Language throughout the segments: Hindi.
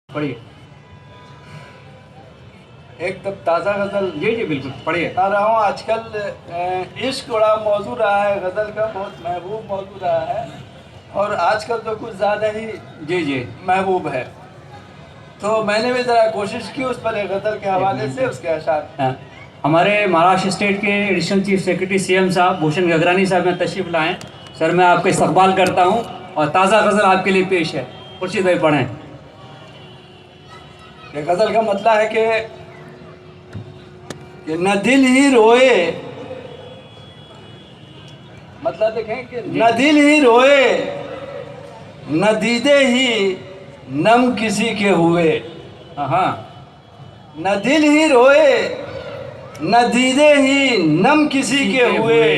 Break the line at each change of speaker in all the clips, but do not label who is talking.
पढ़िए।
एक तब ताज़ा गज़ल
जी जी बिल्कुल पढ़िए।
बता रहा हूँ। आजकल इश्क बड़ा मौजू रहा है, गज़ल का बहुत महबूब मौजू रहा है, और आजकल तो कुछ ज़्यादा ही
जी जी
महबूब है। तो मैंने भी ज़रा कोशिश की उस पर एक गज़ल के हवाले से उसके अशार।
हाँ, हमारे महाराष्ट्र स्टेट के एडिशनल चीफ सेक्रेटरी सीएम साहब भूषण गगरानी साहब में तशरीफ़ लाएं। सर मैं आपका इस्तकबाल करता हूं और ताज़ा गज़ल आपके लिए पेश है। खुर्शीद भाई पढ़ें।
ये गज़ल का मतलब है कि न दिल ही रोए, मतलब देखें कि न दिल ही रोए, न दीदे ही नम किसी के हुए।
हाँ,
न दिल ही रोए, न दीदे ही नम किसी के हुए।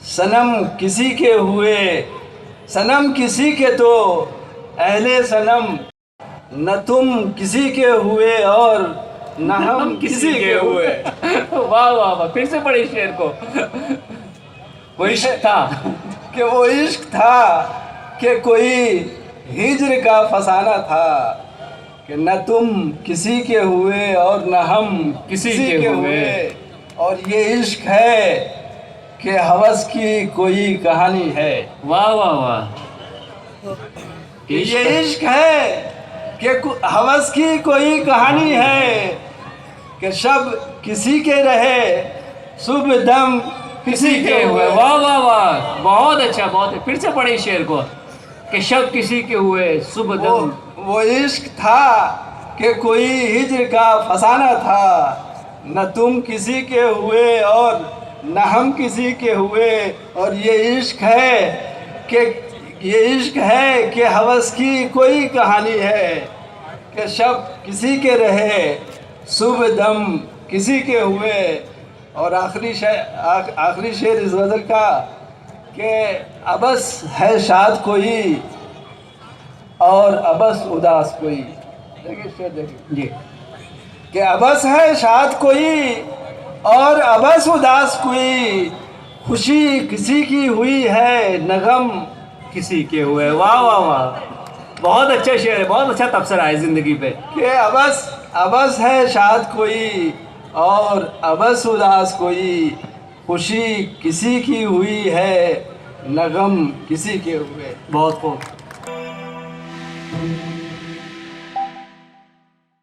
सनम किसी के हुए, सनम किसी के तो अहले सनम, न तुम किसी के हुए और न हम किसी के हुए।
वाह वाह वाह, फिर से पढ़िए शेर को। वो इश्क था
कि वो इश्क था कि कोई हिज्र का फसाना था, कि न तुम किसी के हुए और न हम
किसी
किसी
के
के
हुए।
हुए। और ये इश्क है कि हवस की कोई कहानी है।
वाह वाह वाह।
कि ये इश्क है कि हवस की कोई कहानी है, कि शब किसी के रहे शुभ दम
किसी के हुए। वाह वाह वाह, बहुत अच्छा, बहुत है। फिर से पढ़िए शेर को कि शब किसी के हुए शुभ दम।
वो इश्क था कि कोई हिज्र का फसाना था, न तुम किसी के हुए और न हम किसी के हुए। और ये इश्क है कि हवस की कोई कहानी है, कि शब किसी के रहे शुभ दम किसी के हुए। और आखिरी शेर इस गज़ल का कि अबस है शाद कोई और अबस उदास कोई। देखिए शेर देखिए
जी।
कि अबस है शाद कोई और अबस उदास कोई, खुशी किसी की हुई है न गम
किसी के हुए। वाह वाह वाह, बहुत अच्छा शेर है, बहुत अच्छा तबसरा है ज़िंदगी पे।
कि अबस है शाद कोई और अबस उदास कोई, खुशी किसी की हुई है न गम किसी के हुए।
बहुत खूब।